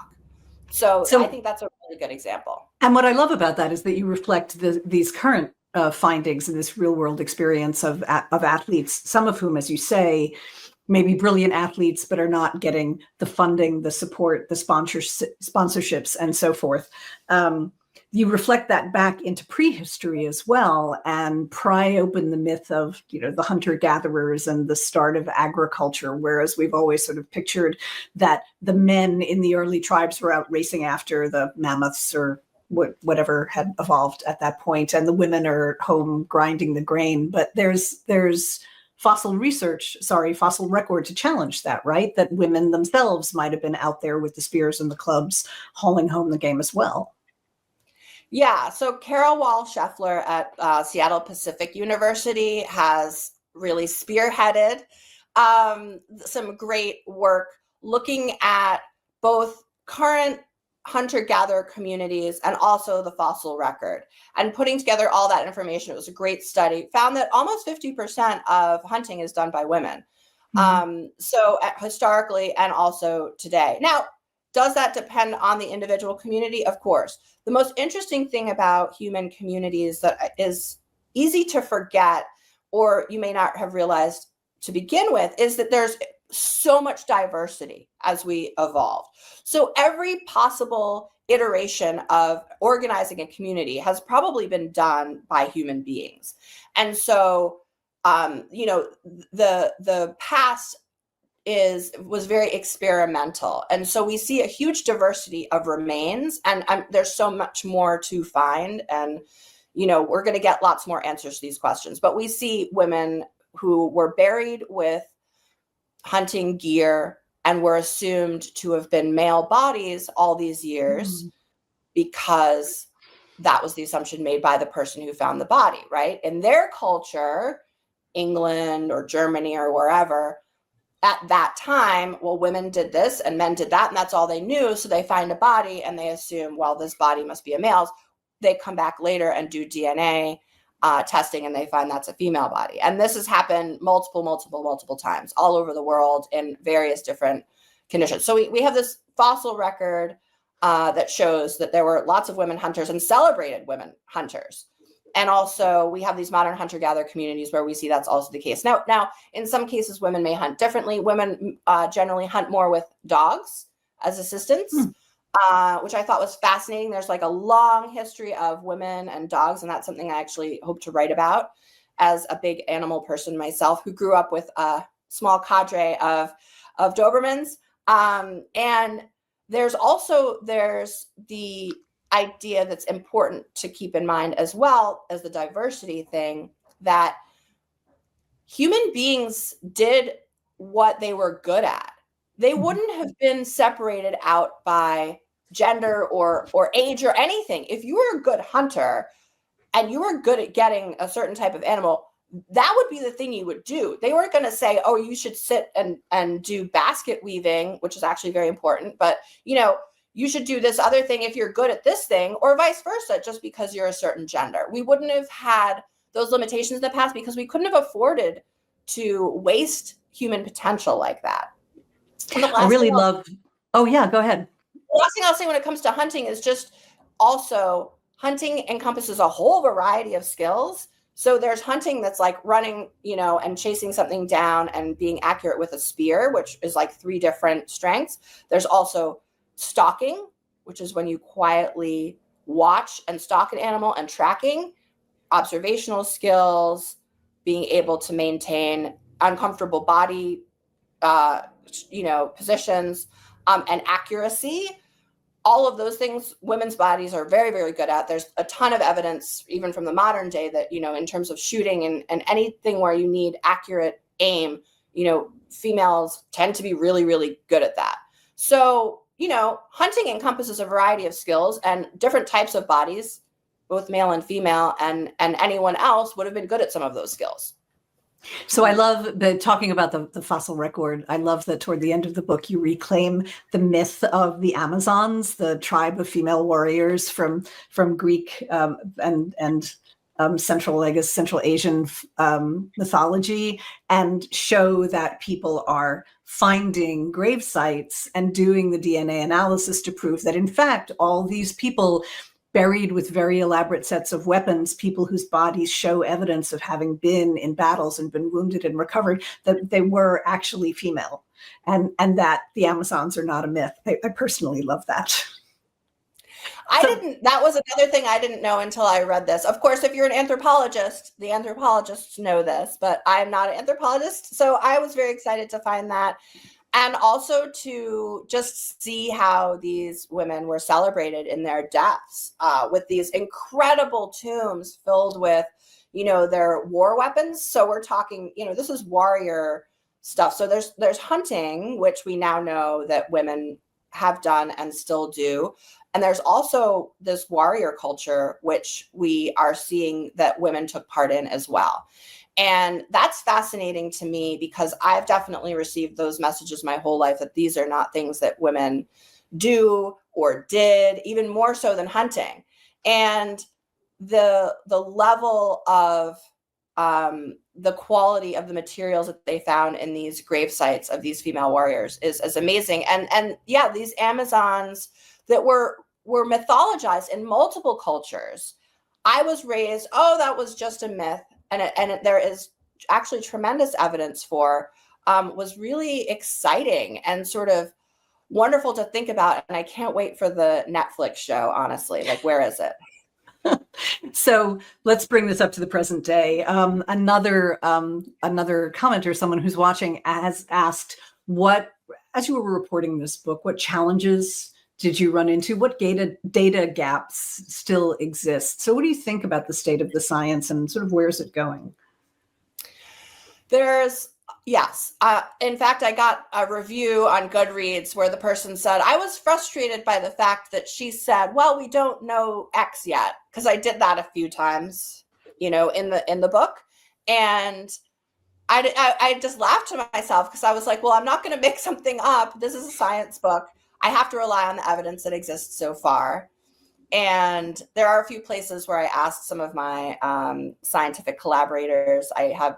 So I think that's a really good example. And what I love about that is that you reflect these current findings in this real world experience of athletes, some of whom, as you say, may be brilliant athletes, but are not getting the funding, the support, the sponsorships, and so forth. You reflect that back into prehistory as well, and pry open the myth of, the hunter-gatherers and the start of agriculture, whereas we've always sort of pictured that the men in the early tribes were out racing after the mammoths or whatever had evolved at that point, and the women are home grinding the grain. But there's fossil record to challenge that, right? That women themselves might have been out there with the spears and the clubs hauling home the game as well. Yeah, so Carol Wall-Scheffler at Seattle Pacific University has really spearheaded some great work looking at both current hunter-gatherer communities and also the fossil record, and putting together all that information. It was a great study. Found that almost 50% of hunting is done by women. So historically and also today. Now, does that depend on the individual community? Of course. The most interesting thing about human communities that is easy to forget, or you may not have realized to begin with, is that there's so much diversity as we evolved. So every possible iteration of organizing a community has probably been done by human beings. And so, the past was very experimental. And so we see a huge diversity of remains, and there's so much more to find. And, we're going to get lots more answers to these questions. But we see women who were buried with hunting gear and were assumed to have been male bodies all these years because that was the assumption made by the person who found the body, right? In their culture, England or Germany or wherever, at that time, well, women did this and men did that, and that's all they knew. So they find a body and they assume, well, this body must be a male's. They come back later and do DNA testing, and they find that's a female body. And this has happened multiple times all over the world in various different conditions. So we have this fossil record that shows that there were lots of women hunters and celebrated women hunters. And also we have these modern hunter-gatherer communities where we see that's also the case. Now, in some cases, women may hunt differently. Women generally hunt more with dogs as assistants, which I thought was fascinating. There's like a long history of women and dogs, and that's something I actually hope to write about as a big animal person myself, who grew up with a small cadre of Dobermans. And there's the idea that's important to keep in mind, as well as the diversity thing, that human beings did what they were good at. They wouldn't have been separated out by gender or age or anything. If you were a good hunter and you were good at getting a certain type of animal, that would be the thing you would do. They weren't going to say, oh, you should sit and do basket weaving, which is actually very important, but you should do this other thing if you're good at this thing, or vice versa, just because you're a certain gender. We wouldn't have had those limitations in the past because we couldn't have afforded to waste human potential like that. I really love, oh yeah, go ahead. The last thing I'll say when it comes to hunting is just also hunting encompasses a whole variety of skills. So there's hunting that's like running, and chasing something down and being accurate with a spear, which is like 3 different strengths. There's also stalking, which is when you quietly watch and stalk an animal, and tracking, observational skills, being able to maintain uncomfortable body, positions, and accuracy. All of those things women's bodies are very, very good at. There's a ton of evidence, even from the modern day, that, in terms of shooting and anything where you need accurate aim, females tend to be really, really good at that. So, hunting encompasses a variety of skills and different types of bodies both male and female, and anyone else would have been good at some of those skills. So I love talking about the fossil record. I love that toward the end of the book, you reclaim the myth of the Amazons, the tribe of female warriors from Greek and Central Asian mythology, and show that people are finding grave sites and doing the DNA analysis to prove that, in fact, all these people buried with very elaborate sets of weapons, people whose bodies show evidence of having been in battles and been wounded and recovered, that they were actually female, and that the Amazons are not a myth. I personally love that. That was another thing I didn't know until I read this. Of course, if you're an anthropologist, the anthropologists know this, but I'm not an anthropologist. So I was very excited to find that. And also to just see how these women were celebrated in their deaths, with these incredible tombs filled with, their war weapons. So we're talking, this is warrior stuff. So there's hunting, which we now know that women have done and still do. And there's also this warrior culture, which we are seeing that women took part in as well. And that's fascinating to me, because I've definitely received those messages my whole life, that these are not things that women do or did, even more so than hunting. And the level of the quality of the materials that they found in these grave sites of these female warriors is amazing. And yeah, these Amazons that were mythologized in multiple cultures. I was raised, that was just a myth. And there is actually tremendous evidence for, was really exciting and sort of wonderful to think about. And I can't wait for the Netflix show, honestly. Like, where is it? So let's bring this up to the present day. Another commenter, someone who's watching, has asked, as you were reporting this book, what challenges did you run into? What data gaps still exist? So what do you think about the state of the science, and sort of where is it going? Yes. In fact, I got a review on Goodreads where the person said, I was frustrated by the fact that she said, well, we don't know X yet. Because I did that a few times, in the book. And I just laughed to myself, because I was like, well, I'm not going to make something up. This is a science book. I have to rely on the evidence that exists so far. And there are a few places where I asked some of my scientific collaborators. I have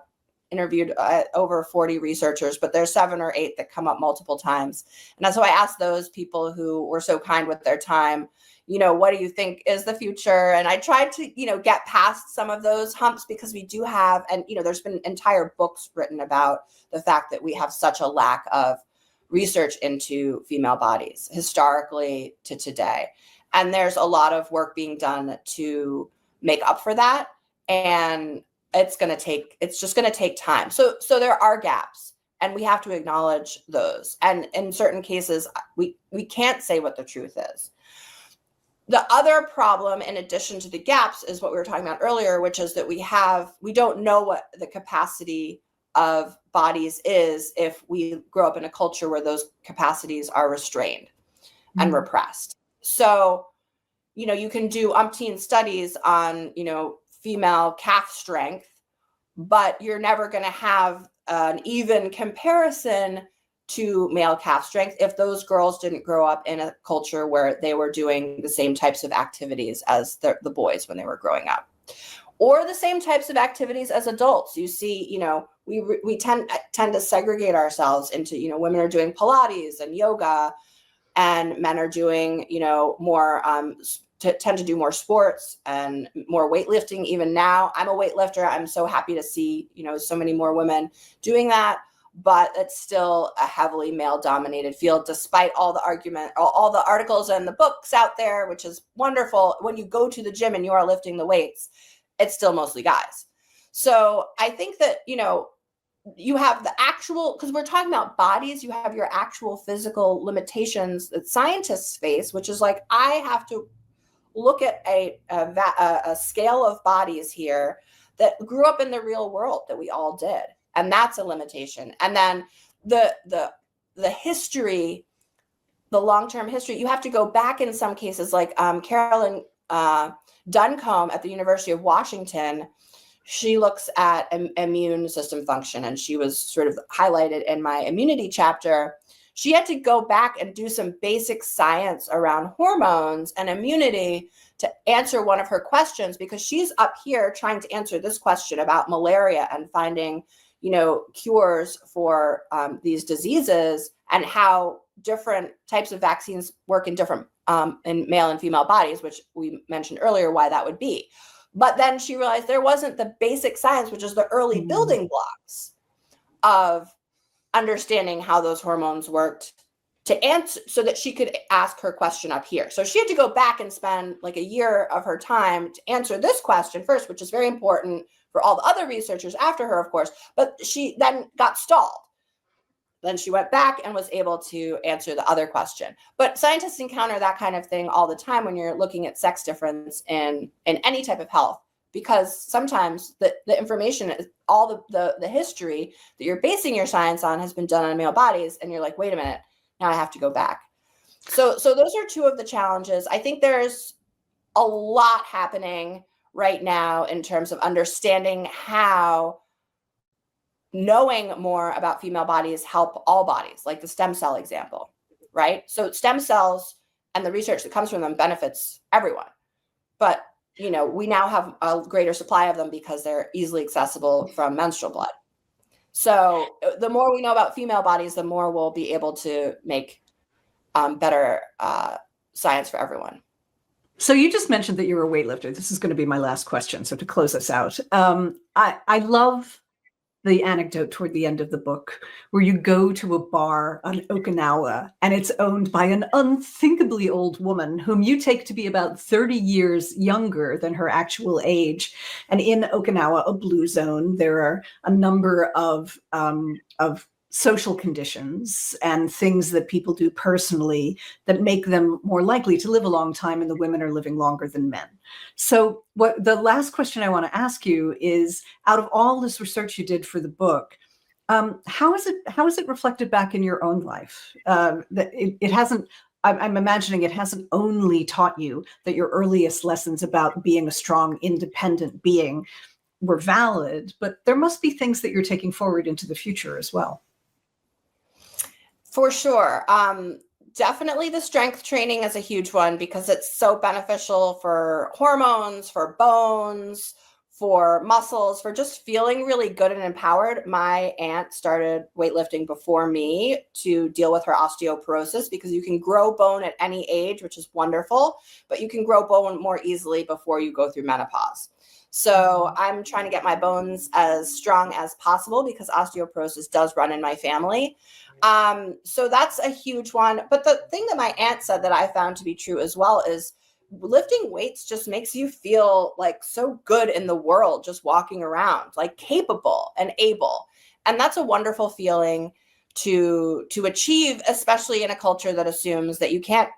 interviewed over 40 researchers, but there's 7 or 8 that come up multiple times. And so I asked those people who were so kind with their time, what do you think is the future? And I tried to, get past some of those humps, because we do have, and, there's been entire books written about the fact that we have such a lack of research into female bodies historically to today. And there's a lot of work being done to make up for that. And it's just going to take time. So there are gaps, and we have to acknowledge those. And in certain cases, we can't say what the truth is. The other problem, in addition to the gaps, is what we were talking about earlier, which is that we don't know what the capacity of bodies is if we grow up in a culture where those capacities are restrained and repressed. So, you can do umpteen studies on, female calf strength, but you're never going to have an even comparison to male calf strength if those girls didn't grow up in a culture where they were doing the same types of activities as the boys when they were growing up, or the same types of activities as adults. You see, we tend to segregate ourselves into, women are doing Pilates and yoga, and men are doing, more tend to do more sports and more weightlifting. Even now, I'm a weightlifter. I'm so happy to see, so many more women doing that, but it's still a heavily male dominated field, despite all the argument, all the articles and the books out there, which is wonderful. When you go to the gym and you are lifting the weights, it's still mostly guys. So I think that, you have the actual, because we're talking about bodies, you have your actual physical limitations that scientists face, which is like, I have to look at a scale of bodies here that grew up in the real world that we all did. And that's a limitation. And then the history, the long-term history, you have to go back in some cases, like Carolyn Duncombe at the University of Washington, she looks at immune system function, and she was sort of highlighted in my immunity chapter. She had to go back and do some basic science around hormones and immunity to answer one of her questions, because she's up here trying to answer this question about malaria and finding, cures for these diseases, and how different types of vaccines work in different in male and female bodies, which we mentioned earlier why that would be. But then she realized there wasn't the basic science, which is the early building blocks of understanding how those hormones worked, to answer, so that she could ask her question up here. So she had to go back and spend like a year of her time to answer this question first, which is very important for all the other researchers after her, of course, but she then got stalled. Then she went back and was able to answer the other question. But scientists encounter that kind of thing all the time when you're looking at sex difference in any type of health, because sometimes the information, all the history that you're basing your science on has been done on male bodies, and you're like, wait a minute, now I have to go back. So those are two of the challenges. I think there's a lot happening right now in terms of understanding how knowing more about female bodies help all bodies, like the stem cell example, right? So stem cells and the research that comes from them benefits everyone. But, we now have a greater supply of them because they're easily accessible from menstrual blood. So the more we know about female bodies, the more we'll be able to make better science for everyone. So you just mentioned that you're a weightlifter. This is going to be my last question. So to close us out, I love the anecdote toward the end of the book where you go to a bar on Okinawa and it's owned by an unthinkably old woman whom you take to be about 30 years younger than her actual age. And in Okinawa, a blue zone, there are a number of social conditions and things that people do personally that make them more likely to live a long time, and the women are living longer than men. So what the last question I want to ask you is, out of all this research you did for the book, how is it reflected back in your own life? That it hasn't, I'm imagining it hasn't only taught you that your earliest lessons about being a strong, independent being were valid, but there must be things that you're taking forward into the future as well. For sure. Definitely the strength training is a huge one, because it's so beneficial for hormones, for bones, for muscles, for just feeling really good and empowered. My aunt started weightlifting before me to deal with her osteoporosis, because you can grow bone at any age, which is wonderful, but you can grow bone more easily before you go through menopause. So I'm trying to get my bones as strong as possible, because osteoporosis does run in my family. So that's a huge one. But the thing that my aunt said that I found to be true as well is lifting weights just makes you feel like so good in the world, just walking around, like capable and able. And that's a wonderful feeling to achieve, especially in a culture that assumes that you can't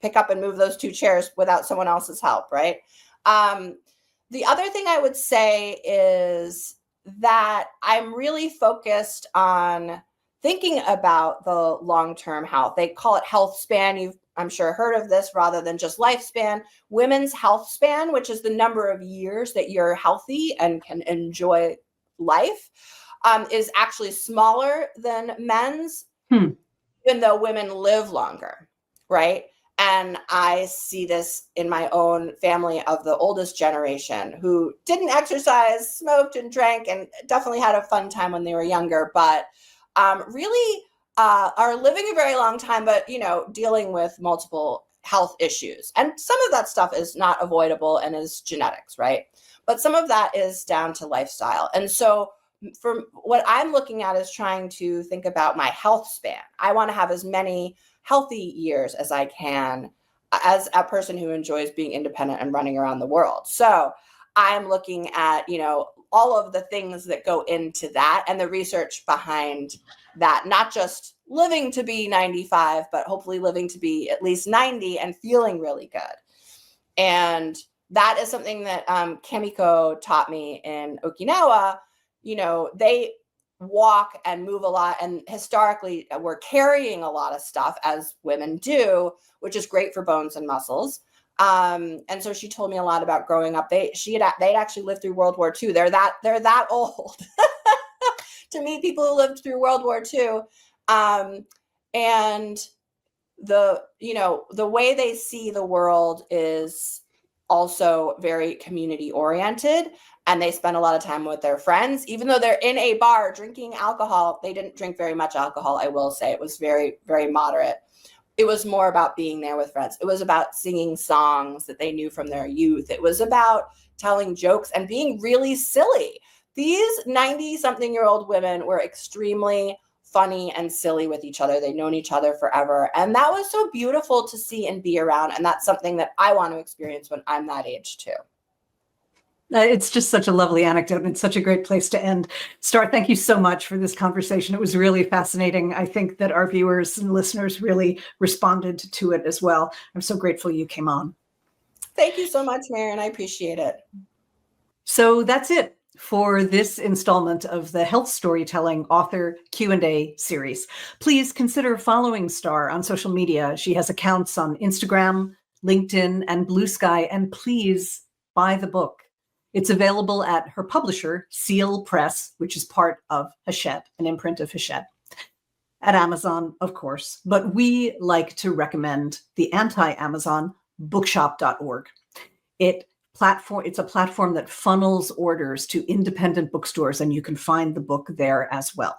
pick up and move those two chairs without someone else's help, right? The other thing I would say is that I'm really focused on thinking about the long-term health. They call it health span. You've, I'm sure, heard of this, rather than just lifespan. Women's health span, which is the number of years that you're healthy and can enjoy life, is actually smaller than men's, even though women live longer, right? And I see this in my own family of the oldest generation, who didn't exercise, smoked and drank, and definitely had a fun time when they were younger, but really are living a very long time, but, dealing with multiple health issues. And some of that stuff is not avoidable and is genetics, right? But some of that is down to lifestyle. And so for what I'm looking at is trying to think about my health span. I want to have as many healthy years as I can as a person who enjoys being independent and running around the world. So I'm looking at, all of the things that go into that and the research behind that, not just living to be 95, but hopefully living to be at least 90 and feeling really good. And that is something that Kamiko taught me in Okinawa. They walk and move a lot, and historically we're carrying a lot of stuff, as women do, which is great for bones and muscles. And so she told me a lot about growing up. They'd actually lived through World War II. They're that old to meet people who lived through World War II. And the way they see the world is also very community oriented, and they spend a lot of time with their friends. Even though they're in a bar drinking alcohol, they didn't drink very much alcohol, I will say. It was very, very moderate. It was more about being there with friends. It was about singing songs that they knew from their youth. It was about telling jokes and being really silly. These 90-something-year-old women were extremely funny and silly with each other. They'd known each other forever. And that was so beautiful to see and be around. And that's something that I want to experience when I'm that age too. It's just such a lovely anecdote, and it's such a great place to end. Starre, thank you so much for this conversation. It was really fascinating. I think that our viewers and listeners really responded to it as well. I'm so grateful you came on. Thank you so much, Maryn. I appreciate it. So that's it for this installment of the Health Storytelling Author Q&A series. Please consider following Starre on social media. She has accounts on Instagram, LinkedIn, and Blue Sky, and please buy the book. It's available at her publisher, Seal Press, which is part of Hachette, an imprint of Hachette, at Amazon, of course. But we like to recommend the anti-Amazon bookshop.org. It's a platform that funnels orders to independent bookstores, and you can find the book there as well.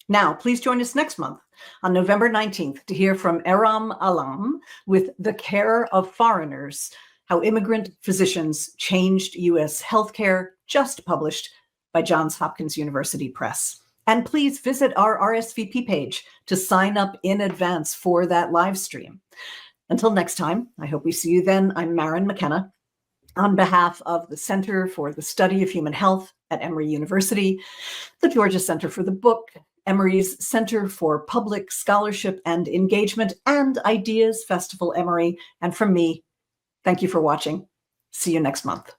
Now, please join us next month on November 19th to hear from Aram Alam with The Care of Foreigners, How Immigrant Physicians Changed U.S. Healthcare, just published by Johns Hopkins University Press. And please visit our RSVP page to sign up in advance for that live stream. Until next time, I hope we see you then. I'm Maryn McKenna. On behalf of the Center for the Study of Human Health at Emory University, the Georgia Center for the Book, Emory's Center for Public Scholarship and Engagement, and Ideas Festival Emory, and from me, thank you for watching. See you next month.